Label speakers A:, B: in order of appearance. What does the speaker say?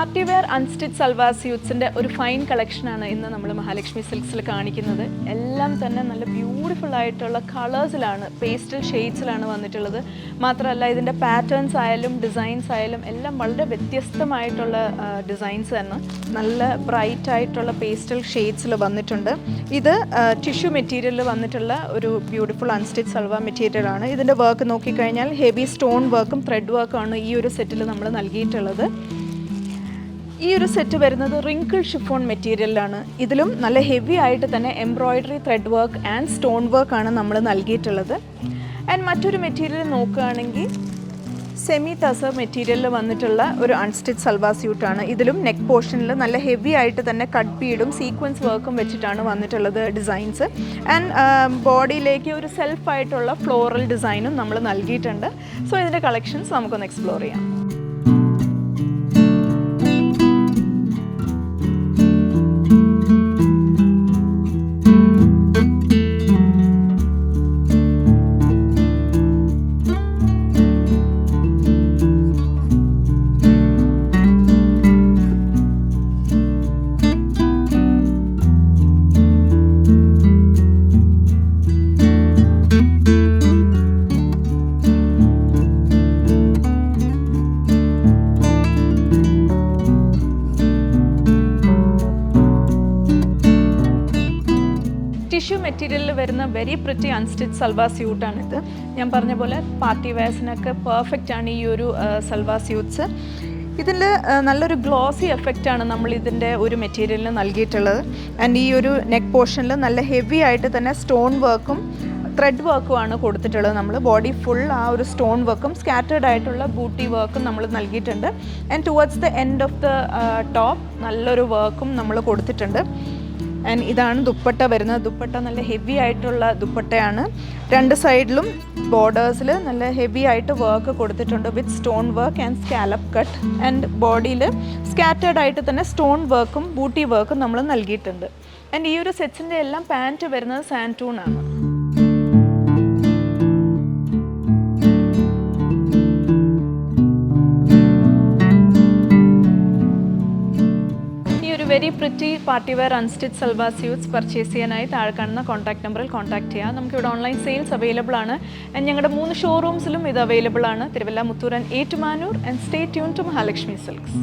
A: Party wear unstitch salwar സ്യൂട്ട്സിൻ്റെ ഒരു fine കളക്ഷനാണ് ഇന്ന് നമ്മൾ മഹാലക്ഷ്മി സിൽക്സിൽ കാണിക്കുന്നത്. എല്ലാം തന്നെ നല്ല ബ്യൂട്ടിഫുൾ ആയിട്ടുള്ള കളേഴ്സിലാണ്, പേസ്റ്റൽ ഷെയ്ഡ്സിലാണ് വന്നിട്ടുള്ളത്. മാത്രമല്ല ഇതിൻ്റെ പാറ്റേൺസ് ആയാലും ഡിസൈൻസ് ആയാലും എല്ലാം വളരെ വ്യത്യസ്തമായിട്ടുള്ള ഡിസൈൻസ് തന്നെ നല്ല ബ്രൈറ്റ് ആയിട്ടുള്ള പേസ്റ്റൽ ഷെയ്ഡ്സിൽ വന്നിട്ടുണ്ട്. ഇത് ടിഷ്യൂ മെറ്റീരിയലിൽ വന്നിട്ടുള്ള ഒരു ബ്യൂട്ടിഫുൾ അൺസ്റ്റിച്ച് സൽവാർ മെറ്റീരിയലാണ്. ഇതിൻ്റെ വർക്ക് നോക്കിക്കഴിഞ്ഞാൽ ഹെവി സ്റ്റോൺ വർക്കും ത്രെഡ് വർക്കാണ് ഈ ഒരു സെറ്റിൽ നമ്മൾ നൽകിയിട്ടുള്ളത്. ഈ ഒരു സെറ്റ് വരുന്നത് റിങ്കിൾ ഷിഫോൺ മെറ്റീരിയലാണ്. ഇതിലും നല്ല ഹെവി ആയിട്ട് തന്നെ embroidery thread work and stone വർക്കാണ് നമ്മൾ നൽകിയിട്ടുള്ളത്. ആൻഡ് മറ്റൊരു മെറ്റീരിയൽ നോക്കുകയാണെങ്കിൽ സെമി ടസർ മെറ്റീരിയലിൽ വന്നിട്ടുള്ള ഒരു അൺസ്റ്റിച്ച് സൽവാർ സ്യൂട്ടാണ്. ഇതിലും നെക്ക് പോർഷനിൽ നല്ല ഹെവി ആയിട്ട് തന്നെ കട്ട് ബീഡും സീക്വൻസ് വർക്കും വെച്ചിട്ടാണ് വന്നിട്ടുള്ളത് ഡിസൈൻസ്. ആൻഡ് ബോഡിയിലേക്ക് ഒരു സെൽഫായിട്ടുള്ള ഫ്ലോറൽ ഡിസൈനും നമ്മൾ നൽകിയിട്ടുണ്ട്. സോ ഇതിൻ്റെ കളക്ഷൻസ് നമുക്കൊന്ന് എക്സ്പ്ലോർ ചെയ്യാം. ടിഷ്യൂ മെറ്റീരിയലിൽ വരുന്ന വെരി പ്രിറ്റി അൺസ്റ്റിച്ച് സൽവാർ സ്യൂട്ടാണിത്. ഞാൻ പറഞ്ഞ പോലെ പാർട്ടി വെയർസിനൊക്കെ പെർഫെക്റ്റ് ആണ് ഈ ഒരു സൽവാർ സ്യൂട്ട്സ്. ഇതിൽ നല്ലൊരു ഗ്ലോസി എഫക്റ്റാണ് നമ്മൾ ഇതിൻ്റെ ഒരു മെറ്റീരിയലിന് നൽകിയിട്ടുള്ളത്. ആൻഡ് ഈ ഒരു നെക്ക് പോർഷനിൽ നല്ല ഹെവി ആയിട്ട് തന്നെ സ്റ്റോൺ വർക്കും ത്രെഡ് വർക്കുമാണ് കൊടുത്തിട്ടുള്ളത്. നമ്മൾ ബോഡി ഫുൾ ആ ഒരു സ്റ്റോൺ വർക്കും സ്കാറ്റേർഡ് ആയിട്ടുള്ള ബൂട്ടി വർക്കും നമ്മൾ നൽകിയിട്ടുണ്ട്. And towards the end of the top നല്ലൊരു വർക്കും നമ്മൾ കൊടുത്തിട്ടുണ്ട്. ആൻഡ് ഇതാണ് ദുപ്പട്ട വരുന്നത്. ദുപ്പട്ട നല്ല ഹെവി ആയിട്ടുള്ള ദുപ്പട്ടയാണ്. രണ്ട് സൈഡിലും ബോർഡേഴ്സിൽ നല്ല ഹെവി ആയിട്ട് വർക്ക് കൊടുത്തിട്ടുണ്ട് വിത്ത് stone work and scallop cut. And ബോഡിയിൽ സ്കാറ്റേർഡ് ആയിട്ട് തന്നെ സ്റ്റോൺ വർക്കും ബൂട്ടി വർക്കും നമ്മൾ നൽകിയിട്ടുണ്ട്. ആൻഡ് ഈ ഒരു സെറ്റ്സിൻ്റെ എല്ലാം പാൻറ്റ് വരുന്നത് സാൻറ്റൂൺ ആണ്. Very pretty party wear unstitch salwar suits purchase ചെയ്യാനായി താഴെ കാണുന്ന കോൺടാക്ട് നമ്പറിൽ കോൺടാക്ട് ചെയ്യാം. നമുക്കിവിടെ ഓൺലൈൻ സെയിൽസ് അവൈലബിൾ ആണ്. ആൻഡ് ഞങ്ങളുടെ 3 ഷോറൂംസിലും ഇത് അവൈലബിൾ ആണ്. Thiruvalla, Muthoor and Ettumanoor. And stay tune to Mahalakshmi silks.